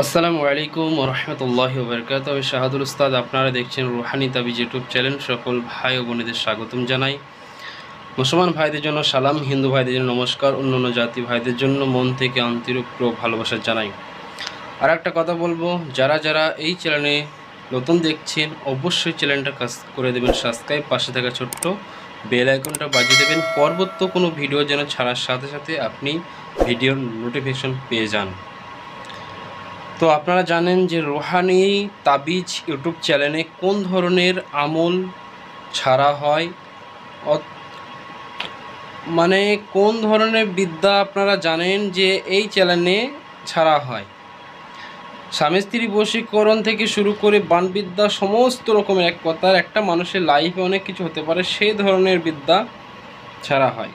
আসসালামু আলাইকুম ওরহমতুল্লাহি ওবরকাতুহু। আমি শাহাদুল উস্তাদ, আপনারা দেখছেন রুহানি তাবিজ ইউটিউব চ্যানেল। সকল ভাই ও বোনেদের স্বাগতম জানাই। মুসলমান ভাইদের জন্য সালাম, হিন্দু ভাইদের জন্য নমস্কার, অন্যান্য জাতি ভাইদের জন্য মন থেকে আন্তরিক ভালোবাসা জানাই। আর একটা কথা বলবো, যারা যারা এই চ্যানেলে নতুন দেখছেন অবশ্যই চ্যানেলটা কাজ করে দেবেন সাবস্ক্রাইব, পাশে থাকা ছোট্ট বেল আইকনটা বাজিয়ে দেবেন, পরবর্তী কোনো ভিডিও যেন ছাড়ার সাথে সাথে আপনি ভিডিওর নোটিফিকেশন পেয়ে যান। তো আপনারা জানেন যে রুহানি তাবিজ ইউটিউব চ্যানেলে কোন ধরনের আমল ছাড়া হয়, মানে কোন ধরনের বিদ্যা আপনারা জানেন যে এই চ্যানেলে ছাড়া হয়। স্বামী স্ত্রী বশীকরণ থেকে শুরু করে বানবিদ্যা, সমস্ত রকমের, এক কথার একটা মানুষের লাইফে অনেক কিছু হতে পারে, সেই ধরনের বিদ্যা ছাড়া হয়।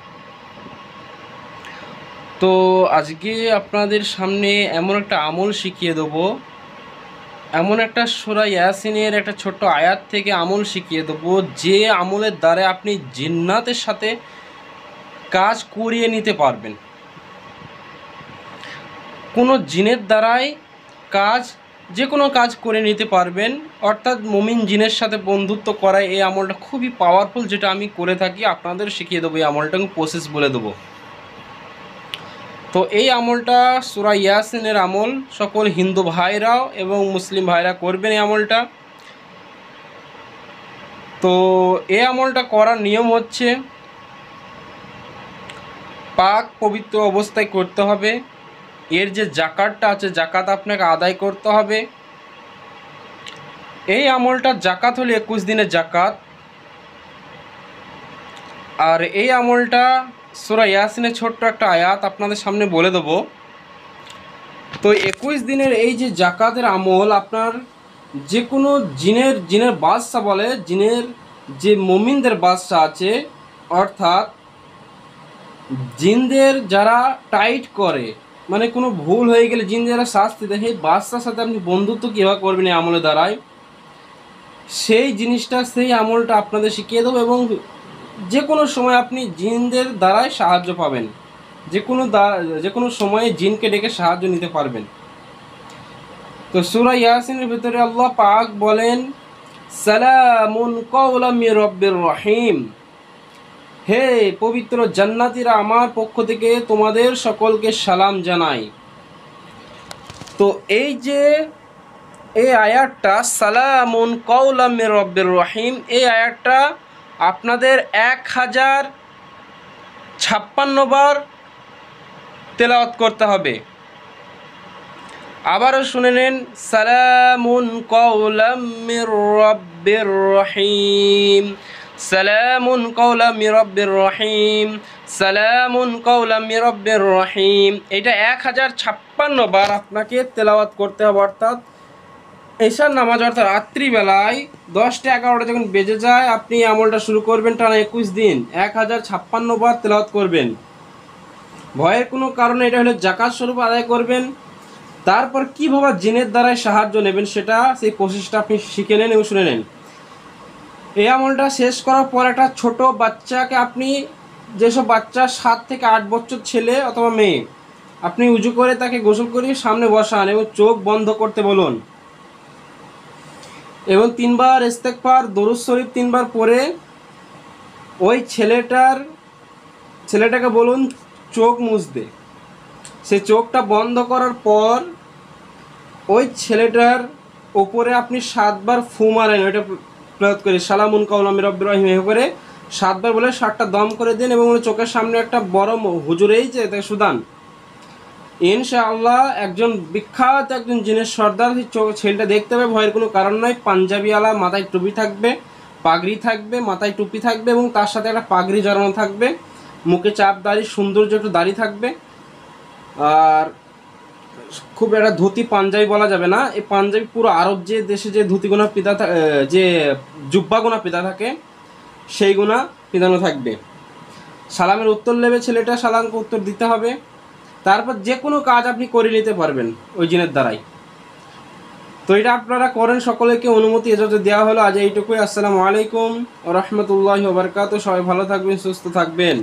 তো আজকে আপনাদের সামনে এমন একটা আমল শিখিয়ে দেবো, এমন একটা সূরা ইয়াসিনের একটা ছোট্ট আয়াত থেকে আমল শিখিয়ে দেবো, যে আমলের দ্বারা আপনি জিন্নাতের সাথে কাজ করিয়ে নিতে পারবেন। কোনো জিনের দ্বারাই কাজ, যে কোনো কাজ করে নিতে পারবেন, অর্থাৎ মুমিন জিনের সাথে বন্ধুত্ব করায় এই আমলটা খুবই পাওয়ারফুল, যেটা আমি করে থাকি। আপনাদের শিখিয়ে দেবো এই আমলটা, প্রসেস বলে দেবো। তো এই আমলটা সূরা ইয়াসিনের আমল, সকল হিন্দু ভাইরাও এবং মুসলিম ভাইরা করবেন এই আমলটা। তো এই আমলটা করার নিয়ম হচ্ছে, পাক পবিত্র অবস্থায় করতে হবে। এর যে জাকাতটা আছে, জাকাত আপনাকে আদায় করতে হবে। এই আমলটার জাকাত হলো 21 দিনের জাকাত। আর এই আমলটা সূরা ইয়াসিনের ছোট্ট একটা আয়াত আপনাদের সামনে বলে দেবো। তো 21 দিনের এই যে জাকাতের আমল, আপনার যে কোনো জিনের বাদশা বলে, জিনের যে মুমিনদের বাদশা আছে, অর্থাৎ জিনদের যারা টাইট করে, মানে কোনো ভুল হয়ে গেলে জিন যারা শাস্তি দেয়, সেই বাদশার সাথে আপনি বন্ধুত্ব কীভাবে করবেন এই আমলের দ্বারায়, সেই জিনিসটা, সেই আমলটা আপনাদের শিখিয়ে দেবো। এবং যে কোনো সময় আপনি জিনদের দ্বারাই সাহায্য পাবেন, যে কোনো সময়ে জিনকে ডেকে সাহায্য নিতে পারবেন। তো সূরা ইয়াসিনের ভিতরে আল্লাহ পাক বলেন, সালামুন কাওলাম মির রব্বির রহিম, হে পবিত্র জান্নাতীরা, আমার পক্ষ থেকে তোমাদের সকলকে সালাম জানাই। তো এই যে এই আয়াতটা, সালামুন কাওলাম মির রব্বির রহিম, এই আয়াতটা আপনাদের 1056 বার তেলাওয়াত করতে হবে। আবারও শুনে নেন, সালামুন কাওলাম মির রব্বির রহিম, সালামুন কাওলাম মির রব্বির রহিম, সালামুন কাওলাম মির রব্বির রহিম। এটা 1056 বার আপনাকে তেলাওয়াত করতে হবে। অর্থাৎ এশার নামাজ, অর্থাৎ রাত্রিবেলায় 10টা 11টা যখন বেজে যায়, আপনি আমলটা শুরু করবেন, টানা 21 দিন 1056 বার তেলাওয়াত করবেন। ভয়ের কোনো কারণে, এটা হলো জাকাত স্বরূপ আদায় করবেন। তারপর কীভাবে জিনের দ্বারাই সাহায্য নেবেন, সেটা, সেই প্রসেসটা আপনি শিখে নেন এবং শুনে নেন। এই আমলটা শেষ করার পর একটা ছোট বাচ্চাকে, আপনি যেসব বাচ্চা 7 থেকে 8 বছর ছেলে অথবা মেয়ে, আপনি উজু করে তাকে গোসল করিয়ে সামনে বসান এবং চোখ বন্ধ করতে বলুন, এবং 3 বার ইস্তেগফার, দরুদ শরীফ 3 বার পড়ে ওই ছেলেটাকে বলুন চোখ মুছতে। সে চোখটা বন্ধ করার পর ওই ছেলেটার ওপরে আপনি 7 বার ফু মারেন, ওইটা প্রয়োগ করে সালামুন কাওলাম মির রব্বির রহিম করে 7 বার বলে 7টা দম করে দেন, এবং চোখের সামনে একটা বড় হুজুর এই যে তাকে সুদান। ইনশাআল্লাহ একজন বিখ্যাত একজন জিনের সর্দার ছেলেটা দেখতে হবে, ভয়ের কোনো কারণ নয়। পাঞ্জাবি আলা, মাথায় টুপি থাকবে, পাগড়ি থাকবে, মাথায় টুপি থাকবে, এবং তার সাথে একটা পাগড়ি জড়ানো থাকবে, মুখে চাপ দাড়ি, সৌন্দর্য একটু দাড়ি থাকবে। আর খুব একটা ধুতি পাঞ্জাবি বলা যাবে না, এই পাঞ্জাবি পুরো আরব যে দেশে যে ধুতিগুনা পিতা, যে জুব্বাগুনা পিতা থাকে, সেইগুনা পিতানো থাকবে। সালামের উত্তর নেবে ছেলেটা, সালামকে উত্তর দিতে হবে। তারপর যে কোনো কাজ আপনি করে নিতে পারবেন ওই জিনের দ্বারাই। তো এটা আপনারা করেন, সকলকে অনুমতি এজাজত দেওয়া হলো। আজ এইটুকুই। আসসালামু আলাইকুম ওয়া রাহমাতুল্লাহি ওয়া বারাকাতুহু। সবাই ভালো থাকবেন, সুস্থ থাকবেন।